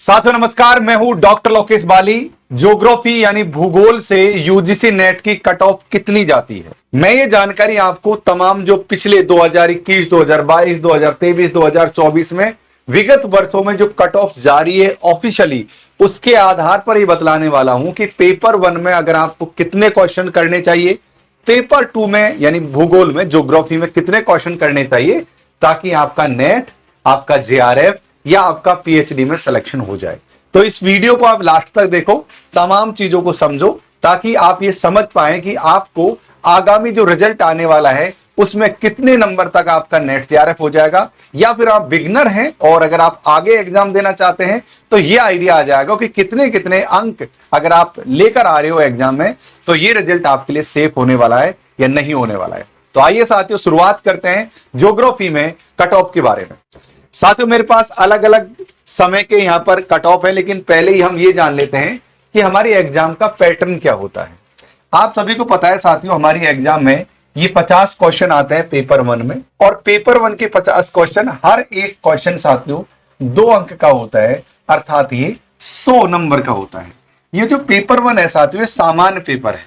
साथियों नमस्कार, मैं हूं डॉक्टर लोकेश बाली। ज्योग्राफी यानी भूगोल से यूजीसी नेट की कट ऑफ कितनी जाती है, मैं ये जानकारी आपको तमाम जो पिछले 2021, 2022, 2023, 2024 में विगत वर्षों में जो कट ऑफ जारी है ऑफिशियली, उसके आधार पर ये बतलाने वाला हूं कि पेपर 1 में अगर आपको कितने क्वेश्चन करने चाहिए, पेपर 2 में यानी भूगोल में ज्योग्राफी में कितने क्वेश्चन करने चाहिए, ताकि आपका नेट, आपका जेआरएफ या आपका पीएचडी में सिलेक्शन हो जाए। तो इस वीडियो को आप लास्ट तक देखो, तमाम चीजों को समझो, ताकि आप ये समझ पाए कि आपको आगामी जो रिजल्ट आने वाला है उसमें कितने नंबर तक आपका नेट जेआरएफ हो जाएगा, या फिर आप बिगनर हैं और अगर आप आगे एग्जाम देना चाहते हैं तो ये आइडिया आ जाएगा कि कितने कितने अंक अगर आप लेकर आ रहे हो एग्जाम में तो ये रिजल्ट आपके लिए सेफ होने वाला है या नहीं होने वाला है। तो आइए साथियों, शुरुआत करते हैं ज्योग्राफी में कट ऑफ के बारे में। साथियों मेरे पास अलग अलग समय के यहां पर कट ऑफ है, लेकिन पहले ही हम ये जान लेते हैं कि हमारी एग्जाम का पैटर्न क्या होता है। आप सभी को पता है साथियों, हमारी एग्जाम में ये 50 क्वेश्चन आते हैं पेपर 1 में, और पेपर 1 के 50 क्वेश्चन, हर एक क्वेश्चन साथियों 2 अंक का होता है, अर्थात ये 100 नंबर का होता है। ये जो पेपर 1 है साथियों, ये सामान्य पेपर है।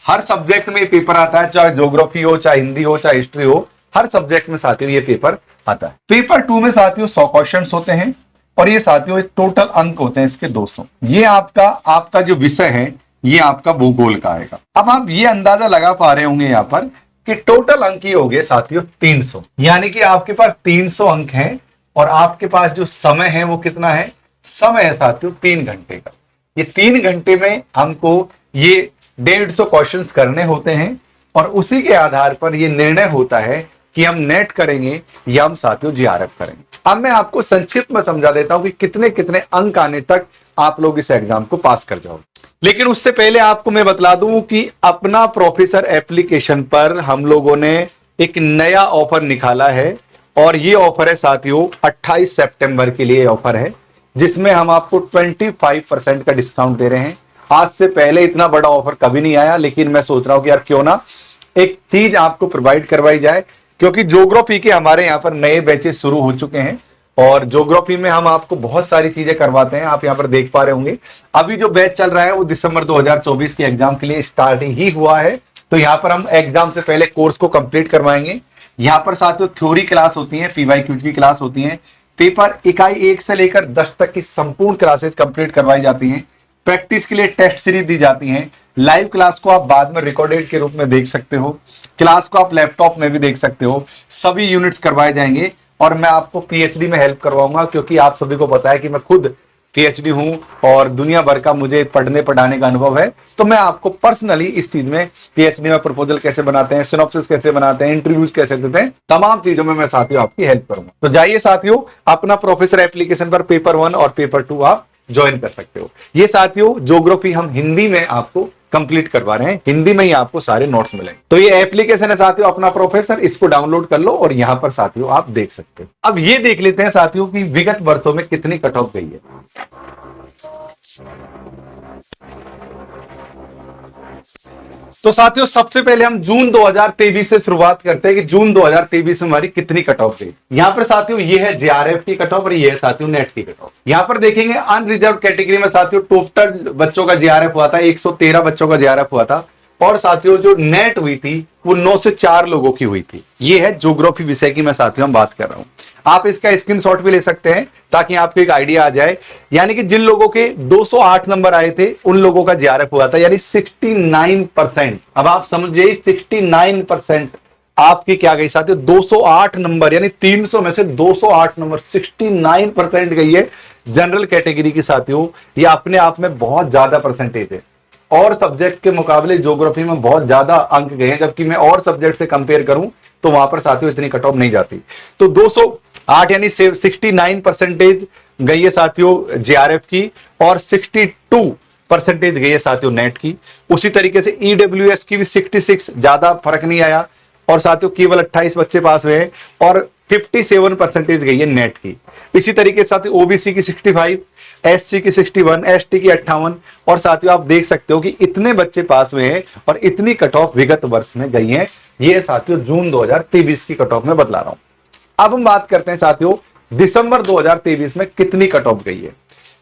हर सब्जेक्ट में पेपर आता है, चाहे ज्योग्राफी हो, चाहे हिंदी हो, चाहे हिस्ट्री हो, हर सब्जेक्ट में साथियों ये पेपर आता है। पेपर 2 में साथियों 100 क्वेश्चंस होते हैं और ये साथियों टोटल अंक होते हैं इसके 200। ये आपका जो विषय है ये आपका भूगोल का आएगा। अब आप ये अंदाजा लगा पा रहे होंगे यहाँ पर कि टोटल अंक ये हो गए साथियों 300, यानी कि आपके पास 300 अंक हैं और आपके पास जो समय है वो कितना है, समय है साथियों 3 घंटे का। ये 3 घंटे में हमको ये 150 क्वेश्चंस करने होते हैं और उसी के आधार पर ये निर्णय होता है कि हम नेट करेंगे या हम साथियों जेआरएफ करेंगे। अब मैं आपको संक्षिप्त में समझा देता हूं कि कितने कितने अंक आने तक आप लोग इस एग्जाम को पास कर जाओगे। लेकिन उससे पहले आपको मैं बतला दूं कि अपना प्रोफेसर एप्लीकेशन पर हम लोगों ने एक नया ऑफर निकाला है, और ये ऑफर है साथियों 28 सितंबर के लिए ऑफर है, जिसमें हम आपको 25% का डिस्काउंट दे रहे हैं। आज से पहले इतना बड़ा ऑफर कभी नहीं आया, लेकिन मैं सोच रहा हूं कि यार क्यों ना एक चीज आपको प्रोवाइड करवाई जाए, क्योंकि ज्योग्राफी के हमारे यहाँ पर नए बैचेस शुरू हो चुके हैं और ज्योग्राफी में हम आपको बहुत सारी चीजें करवाते हैं। आप यहाँ पर देख पा रहे होंगे अभी जो बैच चल रहा है वो दिसंबर 2024 के एग्जाम के लिए स्टार्ट ही हुआ है। तो यहाँ पर हम एग्जाम से पहले कोर्स को कंप्लीट करवाएंगे। यहाँ पर साथियों थ्योरी क्लास होती है, पीवाईक्यूज की क्लास होती है, पेपर इकाई 1 से लेकर 10 तक की संपूर्ण क्लासेस कंप्लीट करवाई जाती हैं। प्रैक्टिस के लिए टेस्ट सीरीज दी जाती हैं। लाइव क्लास को आप बाद में रिकॉर्डेड के रूप में देख सकते हो, क्लास को आप लैपटॉप में भी देख सकते हो। सभी यूनिट्स करवाए जाएंगे और मैं आपको पीएचडी में हेल्प करवाऊंगा, क्योंकि आप सभी को पता है कि मैं खुद पीएचडी हूं और दुनिया भर का मुझे पढ़ने पढ़ाने का अनुभव है। तो मैं आपको पर्सनली इस चीज में, पीएचडी में प्रपोजल कैसे बनाते हैं, सिनॉप्सिस कैसे बनाते हैं, इंटरव्यूज कैसे देते हैं, तमाम चीजों में मैं साथियों आपकी हेल्प करूंगा। तो जाइए साथियों, अपना प्रोफेसर एप्लीकेशन पर पेपर 1 और पेपर 2 आप ज्वाइन कर सकते हो। ये साथियों ज्योग्राफी हम हिंदी में आपको कंप्लीट करवा रहे हैं, हिंदी में ही आपको सारे नोट्स मिलेंगे। तो ये एप्लीकेशन है साथियों अपना प्रोफेसर, इसको डाउनलोड कर लो और यहां पर साथियों आप देख सकते हो। अब ये देख लेते हैं साथियों कि विगत वर्षों में कितनी कट ऑफ गई है। तो साथियों सबसे पहले हम जून 2023 से शुरुआत करते हैं कि जून 2023 में हमारी कितनी कट ऑफ गई। यहां पर साथियों ये है जेआरएफ की कट ऑफ और ये है साथियों नेट की कट ऑफ। यहां पर देखेंगे अनरिजर्व कैटेगरी में साथियों टोटल बच्चों का जेआरएफ हुआ था, 113 बच्चों का जेआरएफ हुआ था, और साथियों जो नेट हुई थी वो 9 से 4 लोगों की हुई थी। ये है ज्योग्राफी विषय की मैं साथियों हम बात कर रहा हूं। आप इसका स्क्रीनशॉट भी ले सकते हैं ताकि आपको एक आइडिया आ जाए। यानी कि जिन लोगों के 208 नंबर आए थे उन लोगों का जेआरएफ हुआ था, यानी 69%। अब आप समझिए 69% आपकी क्या गई साथियों, 208 नंबर, यानी 300 में से 208 नंबर 69% गई है जनरल कैटेगरी की साथियों। ये अपने आप में बहुत ज्यादा परसेंटेज है, और सब्जेक्ट के मुकाबले ज्योग्राफी में बहुत ज्यादा अंक गए हैं, जबकि मैं और सब्जेक्ट से कंपेयर करूं तो वहां पर साथियों इतनी कट ऑफ नहीं जाती। तो 208 यानी 69% गई है साथियों जेआरएफ की, और 62% गई है साथियों नेट की। उसी तरीके से ईडब्ल्यूएस की भी 66, ज्यादा फर्क नहीं आया, और साथियों केवल 28 बच्चे पास हुए हैं, और 57% गई है नेट की। इसी तरीके से साथियों ओबीसी की 65, एससी की 61, एसटी की 58, और साथियों आप देख सकते हो कि इतने बच्चे पास हुए हैं और इतनी कट ऑफ विगत वर्ष में गई हैं। ये साथियों जून 2023 की कट ऑफ में बतला रहा हूं। अब हम बात करते हैं साथियों दिसंबर 2023 में कितनी कट ऑफ गई है।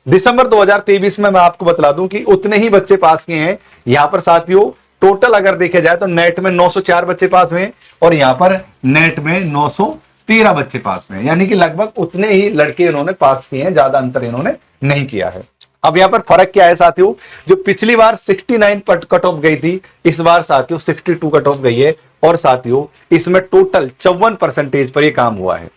दिसंबर 2023 में मैं आपको बता दूं कि उतने ही बच्चे पास किए हैं। यहां पर साथियों टोटल अगर देखा जाए तो नेट में 904 बच्चे पास हुए और यहां पर नेट में 913 बच्चे पास हुए, यानी कि लगभग उतने ही लड़के इन्होंने पास किए हैं, ज्यादा अंतर इन्होंने नहीं किया है। अब यहां पर फर्क क्या है साथियों, जो पिछली बार 69 कट ऑफ गई थी, इस बार साथियों 62 कट ऑफ गई है और साथियों इसमें टोटल 54% पर यह काम हुआ है।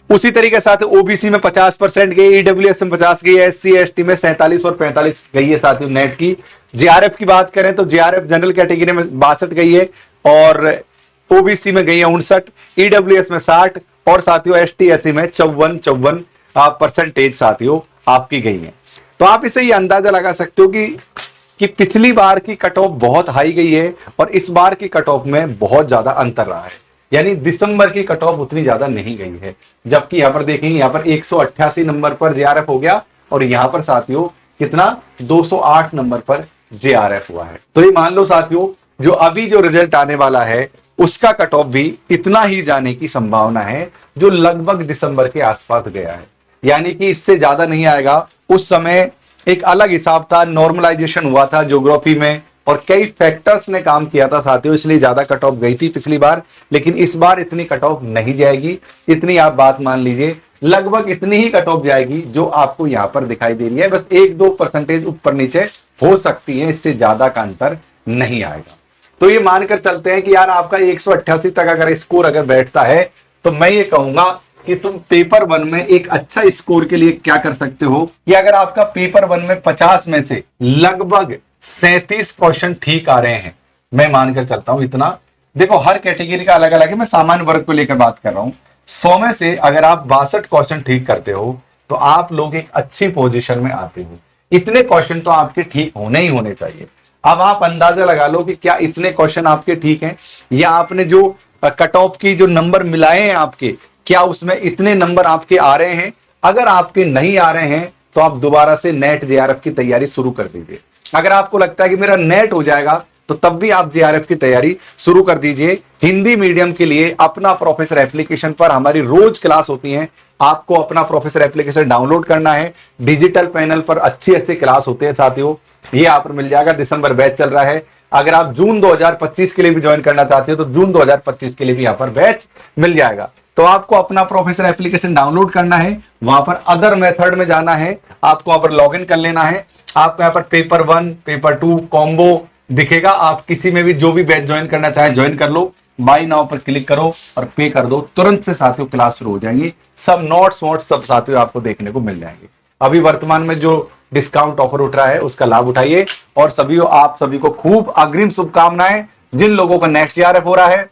उसी तरीके साथ ओबीसी में 50% गई, ईडब्ल्यूएस में 50 गई, एससी एसटी में 47 और 45 गई है साथियों नेट की। जेआरएफ की बात करें तो जेआरएफ जनरल कैटेगरी में 62 गई है और ओबीसी में गई है 59, ईडब्ल्यूएस में 60 और साथियों एसटी एससी में 54% साथियों आपकी गई है। तो आप इसे ये अंदाजा लगा सकते हो कि पिछली बार की कट ऑफ बहुत हाई गई है और इस बार की कट ऑफ में बहुत ज्यादा अंतर रहा है, यानी दिसंबर की कट ऑफ उतनी ज्यादा नहीं गई है। जबकि यहां पर देखेंगे यहां पर 188 नंबर पर जेआरएफ हो गया और यहां पर साथियों कितना 208 नंबर पर जेआरएफ हुआ है। तो ये मान लो साथियों जो अभी जो रिजल्ट आने वाला है उसका कट ऑफ भी इतना ही जाने की संभावना है जो लगभग दिसंबर के आसपास गया है, यानी कि इससे ज्यादा नहीं आएगा। उस समय एक अलग हिसाब था, नॉर्मलाइजेशन हुआ था ज्योग्राफी में और कई फैक्टर्स ने काम किया था साथियों, इसलिए ज्यादा कट ऑफ गई थी पिछली बार, लेकिन इस बार इतनी कट ऑफ नहीं जाएगी। इतनी आप बात मान लीजिए, लगभग इतनी ही कट ऑफ जाएगी जो आपको यहां पर दिखाई दे रही है। बस 1-2% ऊपर नीचे हो सकती है, इससे ज्यादा का अंतर नहीं आएगा। तो ये मानकर चलते हैं कि यार आपका 188 तक अगर स्कोर अगर बैठता है तो मैं ये कहूंगा कि तुम पेपर 1 में एक अच्छा स्कोर के लिए क्या कर सकते हो कि अगर आपका पेपर 1 में 50 में से लगभग 37 क्वेश्चन ठीक आ रहे हैं, मैं मानकर चलता हूं इतना। देखो हर कैटेगरी का अलग अलग है, मैं सामान्य वर्ग को लेकर बात कर रहा हूं। 100 में से अगर आप 62 क्वेश्चन ठीक करते हो तो आप लोग एक अच्छी पोजीशन में आते हो। इतने क्वेश्चन तो आपके ठीक होने ही होने चाहिए। अब आप अंदाजा लगा लो कि क्या इतने क्वेश्चन आपके ठीक हैं या आपने जो कट ऑफ की जो नंबर मिलाए हैं आपके, क्या उसमें इतने नंबर आपके आ रहे हैं। अगर आपके नहीं आ रहे हैं तो आप दोबारा से नेट जेआरएफ की तैयारी शुरू कर दीजिए। अगर आपको लगता है कि मेरा नेट हो जाएगा तो तब भी आप जेआरएफ की तैयारी शुरू कर दीजिए। हिंदी मीडियम के लिए अपना प्रोफेसर एप्लीकेशन पर हमारी रोज क्लास होती है। आपको अपना प्रोफेसर एप्लीकेशन डाउनलोड करना है, डिजिटल पैनल पर अच्छी अच्छी क्लास होते हैं साथियों, ये आप पर मिल जाएगा। दिसंबर बैच चल रहा है। अगर आप जून 2025 के लिए भी ज्वाइन करना चाहते हो तो जून 2025 के लिए भी यहाँ पर बैच मिल जाएगा। तो आपको अपना प्रोफेसर एप्लीकेशन डाउनलोड करना है, वहां पर अदर मेथड में जाना है, आपको वहां पर लॉगिन कर लेना है। आपको यहाँ पर पेपर 1 पेपर 2 कॉम्बो दिखेगा। आप किसी में भी जो भी बैच ज्वाइन करना चाहे ज्वाइन कर लो। बाय नाउ पर क्लिक करो और पे कर दो, तुरंत से साथियों क्लास शुरू हो जाएंगी। सब नोट्स वोट्स सब साथियों आपको देखने को मिल जाएंगे। अभी वर्तमान में जो डिस्काउंट ऑफर उठ रहा है उसका लाभ उठाइए। और सभी आप सभी को खूब अग्रिम शुभकामनाएं। जिन लोगों का नेक्स्ट जेआरएफ हो रहा है,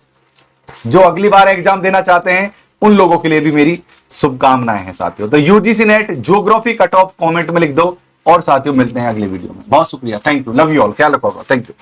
जो अगली बार एग्जाम देना चाहते हैं, उन लोगों के लिए भी मेरी शुभकामनाएं हैं साथियों। तो UGC net geography cut off comment में लिख दो और साथियों मिलते हैं अगले वीडियो में। बहुत शुक्रिया, thank you, love you all, ख्याल रखो, थैंक यू।